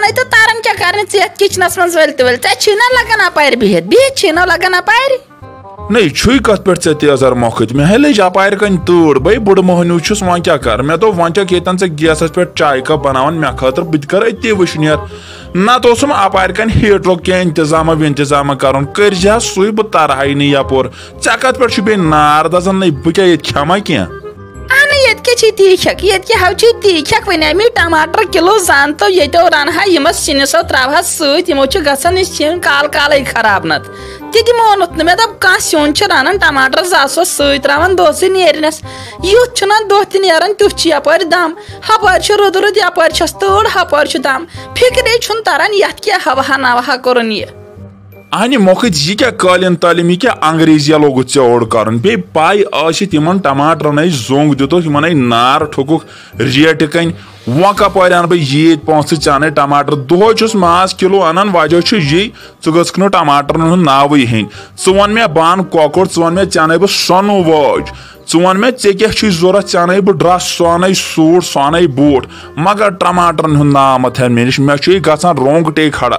پانے تو تارن کیا کرنے ژےٚ کچنس منٛز ؤلۍ ژےٚ چھی نا لگان اپارِ بِہِتھ چھی نا لگان اپارِ نہیں چھُے کتھ پٮ۪ٹھ ژےٚ تیزر مۄکھٕتۍ مےٚ لٔج اپارِ کَنۍ تۭر بٔے بُڈٕ موہنیوٗ چھُس وۄنۍ کیٛاہ کر مےٚ دوٚپ وۄنۍ چھکھ ییٚتٮ۪ن ژےٚ گیسس پٮ۪ٹھ چاے کپ بناوان مےٚ خٲطرٕ بہٕ تہِ کر أتی وٕشنیر نتہٕ اوسُم اپارِ کَنۍ ہیٖٹرُک کینٛہہ انتظامہ کرُن کٔرزِ حظ سُے بہٕ ترہاے نہٕ یپور ژےٚ کتھ پٮ۪ٹھ چھُ بیٚیہِ نار دزان نہیں بہٕ کیٛاہ ییٚتہِ کھٮ۪ما کینٛہہ ییٚتہِ کیٛاہ چھی تی کھٮ۪کھ ییٚتہِ کیٛاہ ہاو چھی تی کھٮ۪کھ وۄنۍ مےٚ ٹماٹر کِلوٗ زن تہٕ ییٚتیو رنہا یِمس سِنِسو تراوہس سۭتۍ یِمو چھِ گژھان یہِ سِنۍ کالے خراب نتہٕ تہِ تہِ مونُتھ نہٕ مےٚ دوٚپ کانٛہہ سیُن چھُ رنان ٹماٹر زٕ آسوس سۭتۍ تراوان دۄہسٕے نیرنس یُتھ چھُنہ دۄہ تہِ نیران تیُتھ چھُ یپٲرۍ دم ہپٲرۍ چھُ رُد رُد یپٲرۍ چھس تۭر ہپٲرۍ چھُ دم فِکرے چھُنہٕ تران یتھ کیٛاہ ہوا نوہا کوٚرُن یہِ اہنہِ مۄکھٕتۍ یہِ کیٛاہ قٲلیٖن تعلیٖم یہِ کیٛاہ انگریزیا لوگُتھ ژےٚ اوٚڑ کرُن بیٚیہِ پاے ٲسِتھ یِمن ٹماٹرن ہے زوٚنگ دِتُکھ یِمن ہے نار ٹھوٚکُکھ ریٹہِ کنۍ وۄنۍ کپٲرۍ انہٕ بہٕ ییٖتۍ پونٛسہٕ ژےٚ انے ٹماٹر دۄہے چھُس ماز کِلوٗ انان وجہ چھُ یی ژٕ گٔژھکھ نہٕ ٹماٹرن ہُنٛد ناوٕے ہیٚنۍ ژٕ وَن مےٚ بہٕ انہٕ کۄکُر ژٕ وَن مےٚ ژےٚ انے بہٕ سۄنہٕ وٲج ژٕ وَن مےٚ ژےٚ کیٛاہ چھُے ضوٚرتھ ژےٚ انے بہٕ ڈرس سُہ انے سوٗٹ سُہ انے بوٗٹھ مگر ٹماٹرن ہُنٛد ناو مہ تھاو مےٚ نِش مےٚ چھُے گژھان رونٛگٹے کھڑا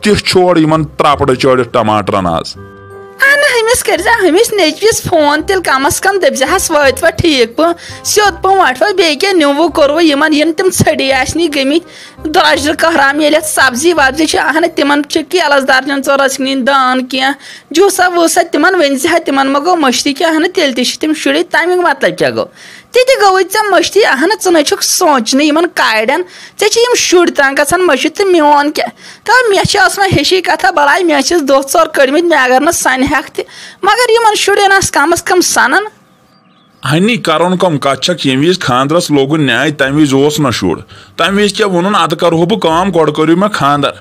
تِتھ چھُ اورٕ یِمن ترٛپڑٕ چٲڑِتھ ٹماٹرن آز أمِس کٔرزِ أمِس نیٚچوِس فون تیٚلہِ کم از کم دٔپزِہس وٲتوا ٹھیٖک پٲٹھۍ سیوٚد پٲٹھۍ وٲتوا بیٚیہِ کیٛاہ نیوٗوٕ کوٚروٕ یِمن یِن تِم ژھٔڈی آسنی گٔمٕتۍ درٛۄجرٕ قہرام ییٚلہِ اَتھ سبزی وبزی چھِ اہنہٕ تِمن چھِ کیلس درجن ژور ٲسۍ نِنۍ دان کینٛہہ جوٗسا ووٗسا تِمن ؤنزِہا تِمن ما گوٚو مٔشتٕے کینٛہہ اہنہٕ تیٚلہِ تہِ چھِ تِم شُرۍ تمیُک مطلب کیٛاہ گوٚو تہِ تہِ گوٚوٕے ژےٚ مٔشتٕے اہنہٕ ژٕ نَے چھُکھ سونٛچنٕے یِمن کاڑٮ۪ن ژےٚ چھِ یِم شُرۍ تام گژھان مٔشِتھ تہٕ میون کیٛاہ تہٕ مےٚ چھِ ٲسمٕژ ہِشی کتھا بلاے مےٚ ٲسِس دۄہ ژور کٔڑمٕتۍ مےٚ اگر نہٕ سنہَکھ تہِ مگر یِمن شُرٮ۪ن آسہٕ کم از کم سنان ہنی کرُن کم کتھ چھکھ ییٚمہِ وِزِ خاندرس لوگُن نیاے تمہِ وِزِ اوس نہٕ شُر تمہِ وِزِ کیٛاہ ووٚنُن ادٕ کرہو بہٕ کٲم گۄڈٕ کٔرِو مےٚ خاندر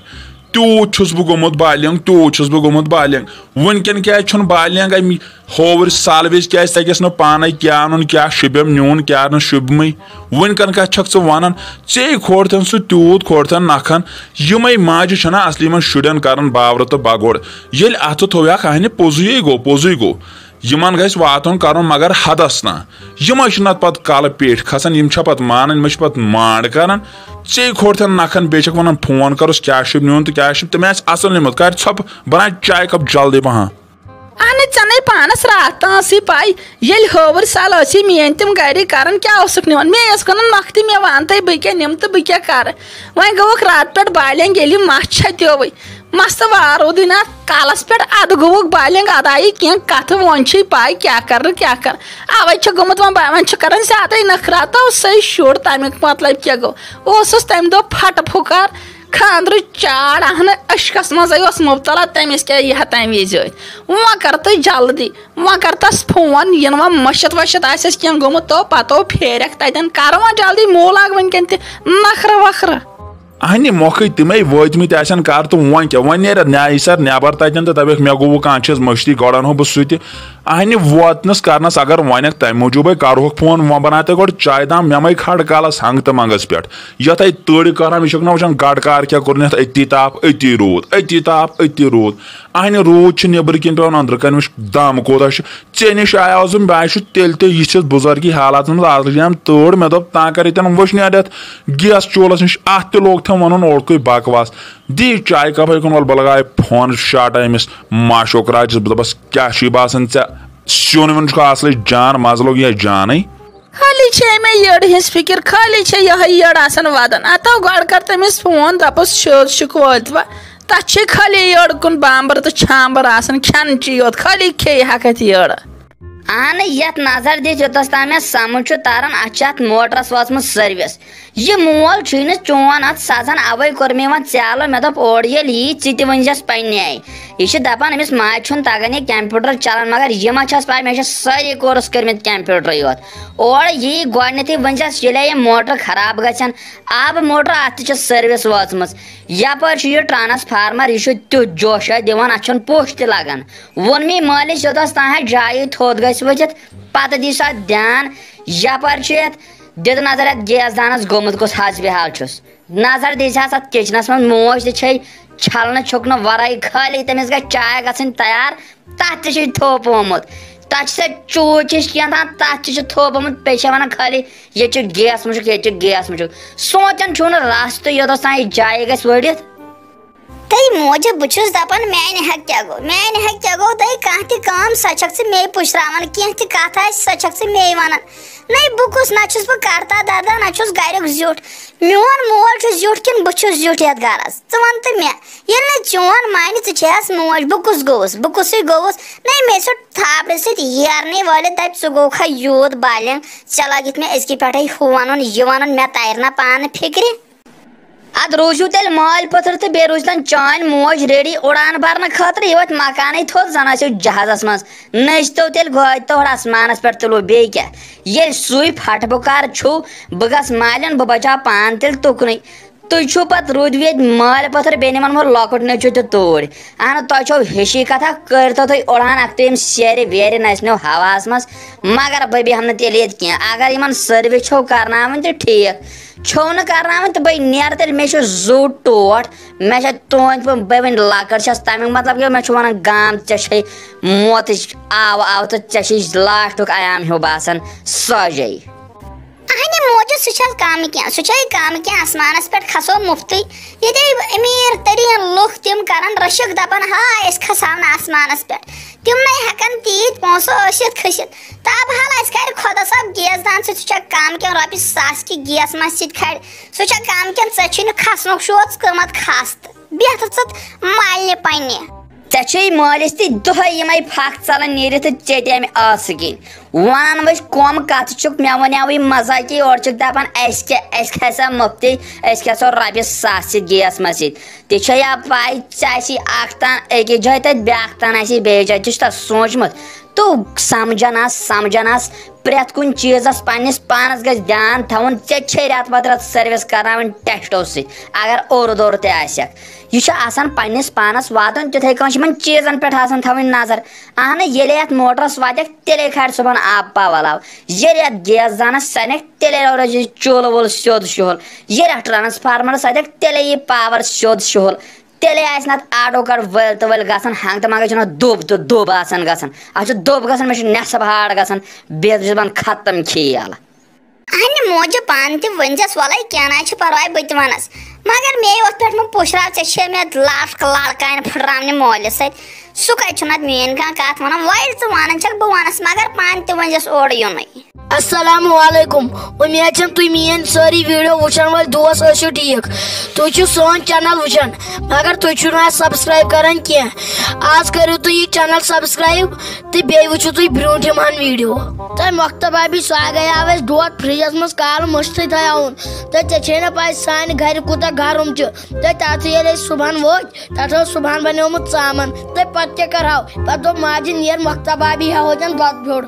تیوٗت چھُس بہٕ گوٚمُت بالینٛگ تیوٗت چھُس بہٕ گوٚمُت بالینٛگ وٕنکیٚن کیٛازِ چھُنہٕ بالینٛگ امہِ ہووٕرۍ سالہٕ وِزِ کیٛازِ تگیٚس نہٕ پانے کیٛاہ اَنُن کیٛاہ شوٗبیم نیُن کیٛاہ نہٕ شوٗبمٕے وٕنکیٚن کتھ چھکھ ژٕ ونان ژےٚ کھولتن سُہ تیوٗت کھولتن نکھن یِمے ماجہِ چھنہ اصلی یِمن شُرٮ۪ن کران باورٕ تہٕ بگوڑ ییٚلہِ اَتھٕ تھوویکھ اہنہِ پوٚزُے گوٚو یِمن گژھِ واتُن کرُن مگر حدس نا یِمے چھِ نتہٕ پتہٕ کالہٕ پیٹھ کھسان یِم چھا پتہٕ مانان یِم چھِ پتہٕ مانڈ کران ژےٚ کھولتن نکھن بیٚیہِ چھکھ ونان فون کرُس کیٛاہ چھُ نیُن تہٕ کیٛاہ چھُ تٔمۍ آسہِ اصل نِمُت کر ژھۄپہٕ بناو چاے کپ جلدی پہن اہنہِ ژےٚ نَے پانس راتھ تام ٲسٕے پاے ییٚلہِ ہٲوٕرۍ سال ٲسی میٲنۍ تِم گرِ کران کیٛاہ اوسُکھ نِوان مےٚ ٲس کٕنان مۄکھتٕے مےٚ وَن تہٕ بہٕ کیٛاہ نِمہٕ تہٕ بہٕ کیٛاہ کرٕ وۄنۍ گوٚوُکھ راتہٕ پٮ۪ٹھ بالینٛگ ییٚلہِ مَس چھتیووٕے مستہٕ وار روٗدٕے نہٕ اَتھ کالس پٮ۪ٹھ اَدٕ گوٚوُکھ بالینٛگ اَدٕ آیہِ کینٛہہ کتھٕ وۄنۍ چھُے پاے کیٛاہ کرٕ نہٕ کیٛاہ کرٕ اَوے چھُ گوٚمُت وۄنۍ چھُ کران زیادَے نخرا تو سُے شُر تمیُک مطلب کیٛاہ گوٚو اوسُس تمہِ دۄہ پھٹہٕ پھُکار خاندرٕچ چاڑ اہنہٕ عشقس منٛزے اوس مُبتلا تٔمِس کیٛاہ یی ہا تمہِ وِزِ ٲدۍ وۄنۍ کر تہٕ جلدی وۄنۍ کر تس فون یِنہٕ وۄنۍ مٔشِتھ ؤشِتھ آسٮ۪س کینٛہہ گوٚمُت تو پتو پھیرکھ تتٮ۪ن کر وۄنۍ جلدی موٗ لاگ وٕنکیٚن تہِ نخرٕ وخرٕ اہنہِ مۄکھٕے تِمے وٲتمٕتۍ آسن کر تہٕ وۄنۍ کیٛاہ وۄنۍ نیرِ نیہِ سر نٮ۪بر تتٮ۪ن تہٕ دپکھ مےٚ گوٚوُ کانٛہہ چھس مٔشتٕے گۄڈٕ انہو بہٕ سُہ تہِ اہنہِ ووتنس کرنس اگر ونکھ تمہِ موٗجوٗبے کرہوکھ فون وۄنۍ بناو تہٕ گۄڈٕ چاے دام مےٚ مے کھڑ کالس ہنگ تہٕ منگس پٮ۪ٹھ یتھ اَتہِ تٔڑۍ کران یہِ چھُکھ نہ وٕچھان گڑ کار کیٛاہ کوٚرُن یتھ أتی تاپھ أتی روٗد أتی تاپھ أتی روٗد اہنہِ روٗد چھُ نیبرٕ کِنۍ پیٚوان أنٛدرٕ کَنۍ وٕچھ دم کوٗتاہ چھُ ژےٚ نِش آیاوُس بہٕ مےٚ آسہِ تیٚلہِ تہِ یِژھِس بُزرگی حالاتن منٛز آز لٔجم تۭر مےٚ دوٚپ تاں کر ییٚتٮ۪ن وٕشنیر یتھ گیس چوٗلس نِش اتھ تہِ لوگ تھم ونُن اوڑکُے بکواس دی چاے کپے کُن ول بہٕ لگاوے فون شاٹا أمِس ماشوک راجس بہٕ دپس کیٛاہ چھُے باسان ژےٚ سیُن ویُن چھُکھ اصلٕے جان مزٕ لوگ یہِ جانے خالی چھے مےٚ یٔڈ ہِنٛز فِکر خالی چھے یِہے یٔڈ آسان ودان اتھو گۄڈٕ کر تٔمِس فون دپُس شُر چھُکھ وٲتوا تتھ چھے خالی یٔڈ کُن بامبر تہٕ چھامبر آسان کھٮ۪نچی یوت خالی کھیٚیہِ ہکھ یٔڈ اہن یتھ نظر دِتھ یوٚتس تام مےٚ سمجھ چھُ تران اتھ چھِ اتھ موٹرس وٲژمٕژ سٔروِس یہِ مول چھُے نہٕ چون اتھ سزان اوے کوٚر مےٚ وۄنۍ ژیلہٕ مےٚ دوٚپ اورٕ ییٚلہِ یی ژٕ تہِ ؤنزٮ۪س پننہِ آیہِ یہِ چھِ دپان أمِس ماجہِ چھُنہٕ تگان یہِ کمپیوٗٹر چلان مگر یہِ ما چھس پاے مےٚ چھِ سٲری کورس کٔرمٕتۍ کمپیوٗٹرٕے یوت اورٕ یی گۄڈنیتھٕے ؤنزٮ۪س ییٚلے یِم موٹر خراب گژھن آبہٕ موٹر اتھ تہِ چھِ سٔروِس وٲژمٕژ یپٲرۍ چھُ یہِ ٹرانسفارمر یہِ چھُ تیُتھ جوشا دِوان اتھ چھُنہٕ پوٚش تہِ لگان ووٚن مے مٲلِس یوٚتس تانۍ جایی تھوٚد گژھِ ؤتھِتھ پتہٕ دی سا دھیان یپٲرۍ چھُ یتھ دِد نظر یتھ گیس دانس گوٚمُت کُس حظ بحال چھُس نظر دیٖزِہس اتھ کچنس منٛز موج تہِ چھے چھلنہٕ چھُکنہٕ ورٲے خٲلی تٔمِس گژھِ چاے گژھٕنۍ تیار تتھ تہِ چھُے تھوٚپ آمُت تک چوچ کھانا تک تھوبمت پہ ونان خالی یہ گیس مشک یہ گیس مشک سوچان چھو راستہ یوتس تان جائے گھس ورت تھی موجہ بہس دپان میانہ حق کیا گو تھی کھانا تہ کام سا چھک ژے مے پشراوان کی تہ کت آسہ سا چھک ژے مے ونان نہیں بہ کس نہ چھس بہ کرتا دردا نہ چھس گریک زیوٹ میون مول چھ زیوٹ کن بہ چھس زیوٹ یتھ گرس ژٕ ون تہ مے ییٚلہِ نہٕ چون مانہِ ژٕ چھیس موج بہ کس گوس بہ کسے گوس نہیں مے ژھُٹ تھاپڑٕ سۭتۍ یرنے وٲلِتھ دپہِ ژٕ گوکھا یوٗت بالینٛگ ژےٚ لٲگِتھ مےٚ أزکہِ پٮ۪ٹھے ہُہ وَنُن یہِ وَنُن مےٚ تَرِ نہ پانہٕ فِکرِ اد روزو تیل مال پتھر تو بے روزتن چان موج ریڈی اڑان برن خاطر یہ وت مکانے تھوت زن آسو جہازس مز نچتو تیل گوت تو آسمانس پہ تلو بی کیا یل سوئی پھٹ بکار چھو بگس مالن بچا پان تیل تکن تھی چھو پت رود وید مال پتھر بیٚنہِ منٛز مور لۄکُٹ نیٚچوٗ تہِ توٗرۍ اہن تۄہہِ چھو ہِشی کتھا کٔرتو تُہۍ اُڑان اکھ تِم سیرِ ویرِ نژنو ہواہس منٛز مگر بہٕ بیٚہمہٕ نہٕ تیٚلہِ ییٚتہِ کینٛہہ اگر یِمن سٔروِس چھو کرناوٕنۍ تہٕ ٹھیٖک چھو نہٕ کرناوٕنۍ تہٕ بہٕ نیرٕ تیٚلہِ مےٚ چھُ زوٗ ٹوٹھ مےٚ چھِ تُہنٛدِ پٲٹھۍ بہٕ وۄنۍ لۄکٕٹ چھس تمیُک مطلب کہِ مےٚ چھُ ونان گام ژےٚ چھے موتٕچ آو تہٕ ژےٚ چھے لاسٹُک عیام ہیوٗ باسان سۄجے اہنہِ موجود سہ کم کی آسمانس پہ کھسو مفتی یہ امیر ترین لُکھ تم کران رشک دپان ہاں اس کھسو آسمانس پہ تم ہیکن تیت پونسو ٲسِتھ کھسِتھ تابحال اس کر خدا صاحب گیس دان سہ کم کین رۄپیہِ 1000 کی گیس مس سۭتۍ کھڑِ سہ کم کین ژےٚ چھُے نہٕ کھسنُک شوق قۭمت کھس تہٕ بیٚہہ ژٕ مالنہِ پننہِ ژےٚ چھے مٲلِس تہِ دۄہے یِمے پھکھ ژلان نیٖرِتھ تہٕ ژیٚٹہِ امہِ آسہٕ کِنۍ ونان وٕچھ کۄم کتھ چھُکھ مےٚ وَنیاوٕے مزاقی اورٕ چھُکھ دپان اَسہِ کھسا مُفتی أسۍ کھسو رۄپیہِ 1000 سۭتۍ گیس منٛز سۭتۍ تہِ چھے یا پاے ژےٚ آسی اکھ تان أکِس جایہِ تتہِ بیٛاکھ تان آسی بیٚیِس جایہِ ژےٚ چھُ تتھ سوٗنٛچمُت تو سمجھان آس پرٛٮ۪تھ کُنہِ چیٖزس پننس پانس گژھِ دھیان تھاوُن ژےٚ چھے رٮ۪تہٕ پتہٕ رٮ۪تہٕ سٔروِس کرناوٕنۍ ٹیسٹو سۭتۍ اگر اورٕ دورٕ تہِ آسٮ۪کھ یہ چھُ آسان پننس پانس واتُن تِتھے کٔنۍ چھُ یِمن چیٖزن پٮ۪ٹھ آسان تھاوٕنۍ نظر اہن ییٚلے اتھ موٹرس واتٮ۪کھ تیٚلے کھارِ صُبحن آب پاولاو ییٚلہِ اتھ گیس دانس سنٮ۪کھ تیٚلے روزِ چوٗلہٕ ووٗلہٕ سیوٚد شُہُل ییٚلہِ اتھ ٹرانسفارمرس سَدٮ۪کھ تیٚلے یی پاور سیوٚد شُہُل تیٚلے آسہِ نہٕ اتھ آڈو کر ؤلۍ تہٕ ؤلۍ گژھان ہنگ تہٕ منگے چھُنہٕ اتھ دۄب تہٕ دۄب آسان گژھان اتھ چھُ دۄب گژھان مےٚ چھُ نٮ۪صب ہاڑ گژھان بیٚیہِ چھُس بہٕ ختم کھیل اہنہِ موجہِ پانہٕ تہِ ؤنزٮ۪س وَلَے کینٛہہ نہ چھُ پرواے بہٕ تہِ وَنس مگر مے یوت پٮ۪ٹھ مےٚ پُشراو ژےٚ چھے مےٚ لڑکانہِ پھٕٹراونہِ مٲلِس سۭتۍ سُہ کتہِ چھُنہٕ اتھ میٲنۍ کانٛہہ کتھ ونان وۄنۍ ژٕ ونان چھکھ بہٕ ونس مگر پانہٕ تہِ ؤنزٮ۪س اورٕ یُنٕے السلام علیکم امید چھم تُہۍ میٲنۍ سٲری ویڈیو وٕچھن وٲلۍ دوس ٲسِو ٹھیٖک تُہۍ چھِو سون چینل وٕچھان مگر تُہۍ چھِو نہٕ اَسہِ سبسکرایب کران کینٛہہ آز کٔرِو تُہۍ یہِ چینل سبسکرایب تہٕ بیٚیہِ وٕچھِو تُہۍ برونٛٹھِم ہن ویڈیو تۄہہِ مۄختہٕ بابی سُہ گٔیاو اَسہِ دۄد فرجس منٛز کالہٕ مٔشتھٕے تھاوُن تہٕ ژےٚ چھے نہٕ پاے سانہِ گرِ کوٗتاہ گرم چھُ تہٕ تتھ ییٚلہِ أسۍ صُبحن وٲتۍ تتھ اوس صُبحن بنیومُت ژامن تہٕ پتہٕ کیٛاہ کرہاو پتہٕ دوٚپ ماجہِ نیر مۄختہٕ بابی ہٮ۪وو دۄد پھیوٚر